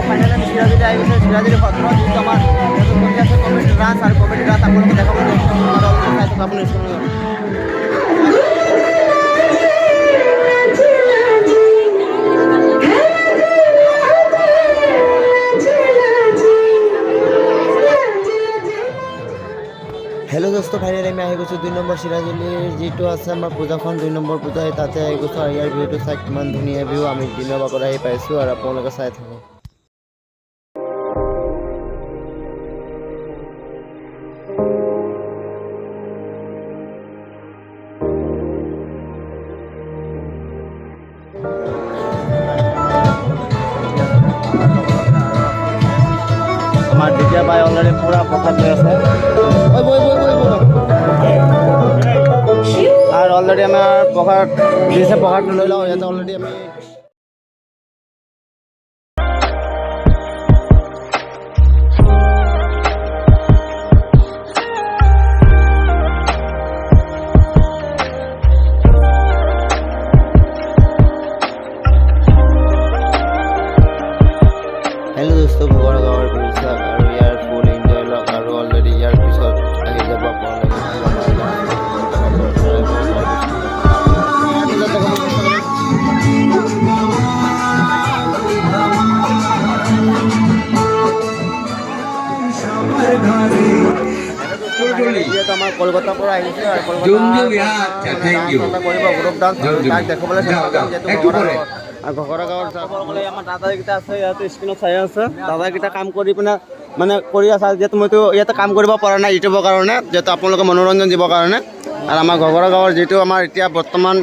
Finally আমি চিৰাজুলি আহি গৈছোঁ। চিৰাজুলি সত্ৰ যিটো আমাৰ চলি আছে কমেডি ডান্স আৰু কমেডি ডান্স আপোনালোকে দেখাব চাই থকা আপুনি हेलो दोस्तों फाइनली मैं आহি গৈছোঁ 2 নম্বৰ চিৰাজুলিৰ যিটো আছে আমাৰ পূজাখন 2 নম্বৰ পূজা তাতে আহি গৈছোঁ আৰু ইয়াৰ ভিউটো চাই কিমান ধুনীয়া ভিউ আমি দিনৰ ভাগত আহি পাইছোঁ আৰু আপোনালোকে চাই থাকক। আমাৰ তেতিয়া বাই অলৰেডি পুৰা প্ৰসাদ লৈ আছে और ऑलरेडी हमें पकड़ जैसे पकड़ ले लो या तो ऑलरेडी हमें हेलो दोस्तों भगवान गाँव और यार फुल एंजॉय लग और ऑलरेडी यार पिछड़ आगे जब आप কলকাতাৰ পৰা আহিছে আৰু গ্ৰুপ ডান্স তাক দেখাবলৈ ঘগৰা গাঁৱৰ আমাৰ দাদাকেইটা আছে ইয়াতে স্ক্ৰীণত চাই আছে দাদাকেইটা কাম কৰি পিনে মানে কৰি আছে যিহেতু মইতো ইয়াতে কাম কৰিব পৰা নাই ইউটিউবৰ কাৰণে যিহেতু আপোনালোকে মনোৰঞ্জন দিবৰ কাৰণে আৰু আমাৰ ঘগৰা গাঁৱৰ যিটো আমাৰ এতিয়া বৰ্তমান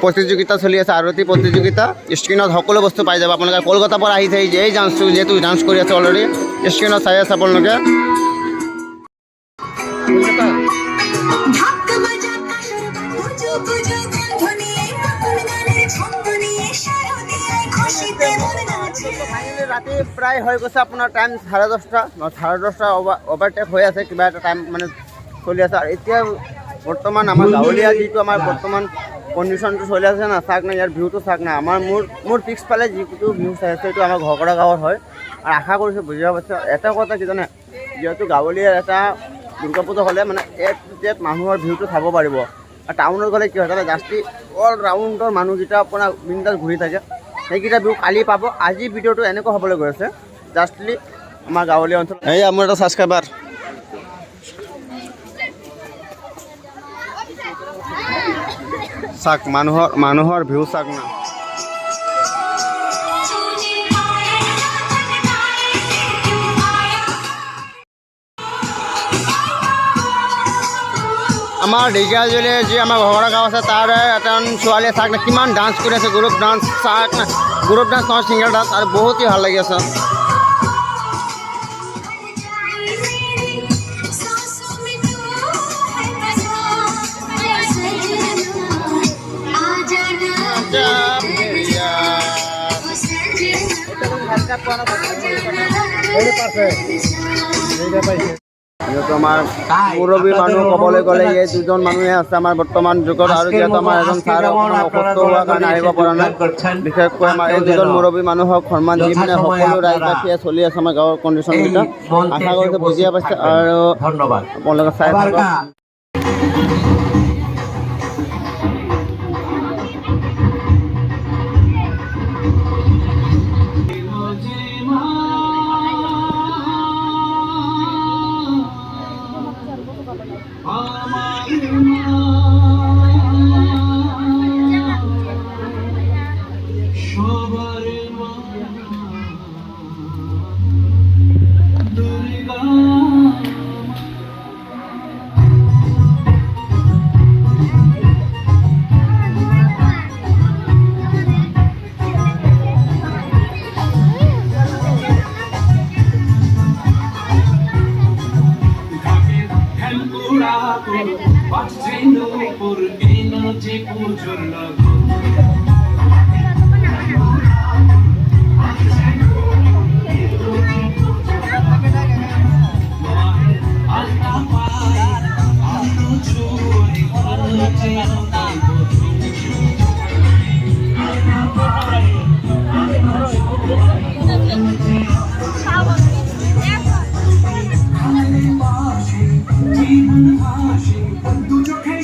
প্ৰতিযোগিতা চলি আছে আৰতি প্ৰতিযোগিতা স্ক্ৰীণত সকলো বস্তু পাই যাব আপোনালোকে কলকাতাৰ পৰা আহিছে এই ডান্সটো যিহেতু ডান্স কৰি আছে অলৰেডি স্ক্ৰীণত চাই আছে আপোনালোকে ৰাতি প্ৰায় হৈ গৈছে আপোনাৰ টাইম 10:30 অভাৰটেক হৈ আছে কিবা এটা টাইম মানে চলি আছে আৰু এতিয়া বৰ্তমান আমাৰ গাঁৱলীয়া যিটো আমাৰ বৰ্তমান কণ্ডিশ্যনটো চলি আছে না চাওক না ইয়াৰ ভিউটো চাওক না আমাৰ মোৰ পিছফালে যিটো ভিউ চাই আছে সেইটো আমাৰ ঘগৰা গাঁৱৰ হয় আৰু আশা কৰিছোঁ বুজি পাইছে এটা কথা কি জানে যিহেতু গাঁৱলীয়া এটা দুৰ্গা পূজা হ'লে মানে এট মানুহৰ ভিউটো চাব পাৰিব আৰু টাউনত গ'লে কি হয় জানে জাষ্টি অল ৰাউণ্ডৰ মানুহকেইটা আপোনাৰ বিন্দাছ ঘূৰি থাকে সেইকেইটা ভিউ কালি পাব আজি ভিডিঅ'টো এনেকুৱা হ'বলৈ গৈ আছে জাষ্টলি আমাৰ গাঁৱলীয়া অঞ্চল এই মোৰ এটা ছাবস্ক্ৰাইবাৰ চাওক মানুহৰ ভিউ চাওক না আমাৰ ঢেকীয়াজুলিৰ যি আমাৰ ঘগৰা গাঁও আছে তাৰ এজন ছোৱালীয়ে চাওক না কিমান ডান্স কৰি আছে গ্ৰুপ ডান্স চাওক না গ্ৰুপ ডান্স নহয় ছিংগল ডান্স আৰু বহুতেই ভাল লাগি আছে যিহেতু আমাৰ মুৰব্বী মানুহ ক'বলৈ গ'লে এই দুজন মানুহে আছে আমাৰ বৰ্তমান যুগত আৰু যিহেতু আমাৰ এজন ছাৰ অসুস্থ হোৱাৰ কাৰণে আহিব পৰা নাই বিশেষকৈ আমাৰ এই দুজন মুৰব্বী মানুহক সন্মান দি পিনে সকলো ৰাইজবাসীয়ে চলি আছে আমাৰ গাঁৱৰ কণ্ডিশ্যনকেইটা আশা কৰিছোঁ বুজিয়ে পাইছে আৰু আপোনালোকে চাই থাকক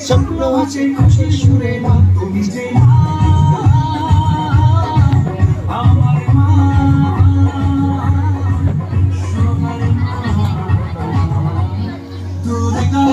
স্বপ্ন আছে খুশি সুরে মা তুমি যে আমার মা সবার মা দুর্গা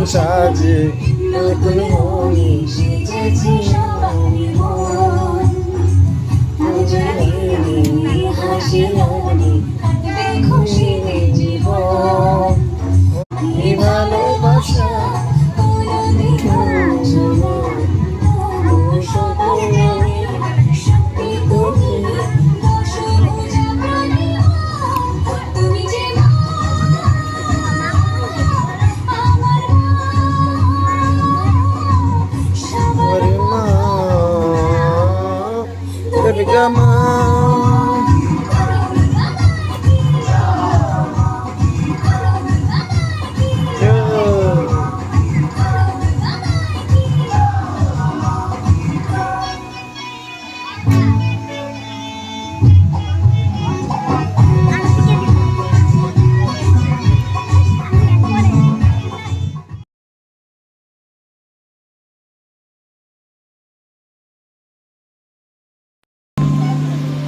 সাজে নতুন মনে সেজেছে সবারই মন আজ রে হাসি রানি কাটবে খুশিতে জীবন এই ভালোবাসা Duर्गा माँ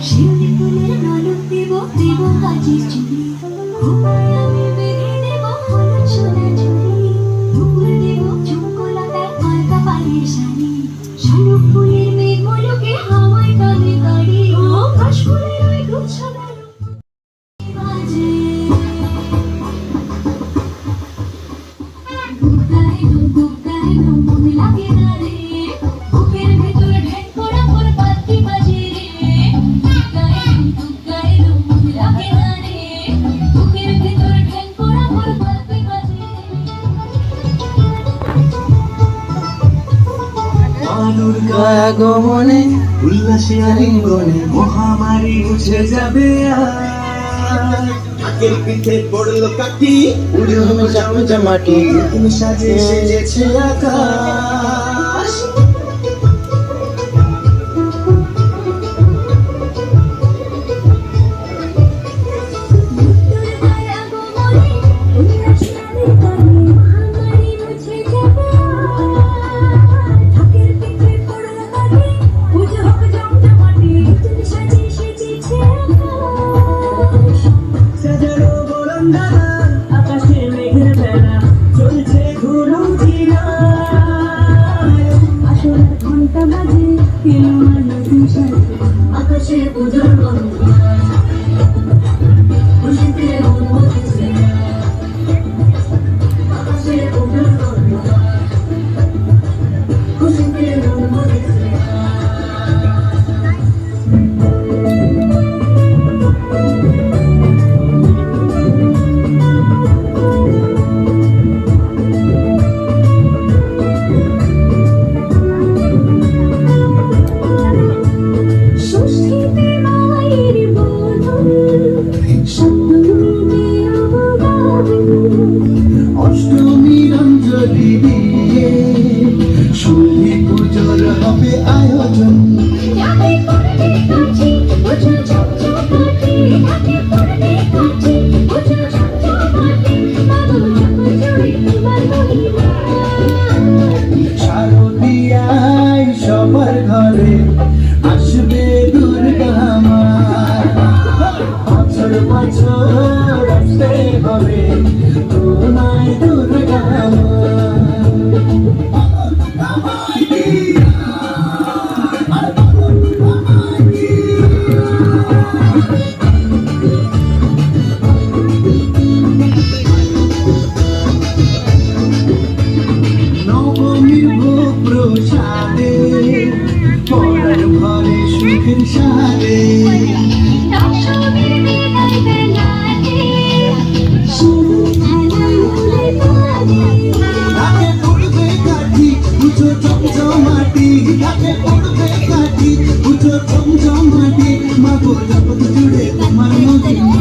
শিউলি ফুলের মালক দেব দেব কাজের চুড়ি ঘুমায় আমি বেঁধে দেব হলুদ সোনা চুড়ি দুপুর দেব চুমকোলতায় কলকা পায়ের শাড়ি শালুক ফুলের মেঘগুলোকে হাওয়ায় গানে গাড়ি ও কাশ ফুলের ওই গুচ্ছ বাজে দুগ্গায় মন লাগে না রে বুকের ভেতর ঢেক পড়া পর বাতি বাজে রে দুর্গা আগমনে উল্লাসে আলিঙ্গনে মহামারী মুছে যাবে আকের পিঠে পড়লো কাঠি उड़ी हमें जाम माटी তুমি সাজে সেজেছে আকাশ আকাশে মেঘের বেলা চলছে ঘুরু আসল ঘন্টা বাজে এলো নতুন সাজে আকাশে পুজোর গন্ধ খুশিতে মন মজেছে আকাশে পুজোর গন্ধ খুশিতে মন মজেছে অষ্টমীর অঞ্জলি দিয়ে শূন্য পুজোর হবে আয়োজন শারদীয়ায় সবার ঘরে আসবে দুর্গা মা বছর বছর আসতে হবে তোমায় দুর্গা মা মাটি গাছে পড়বে কাটি পুজো জমজমাটি মাগো জগৎ জুড়ে তোমার মহিমা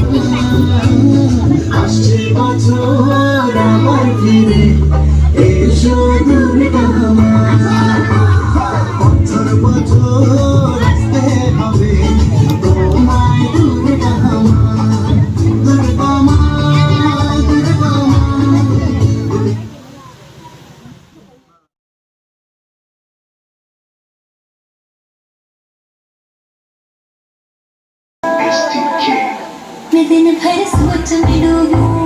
আসছে বছর আবার ফিরে এসো দুর্গা মা বছর বছর আসতে হবে তোমায় দুর্গা মা দুর্গা মা দুর্গা মা मैं दिन भर सोच में डूबूं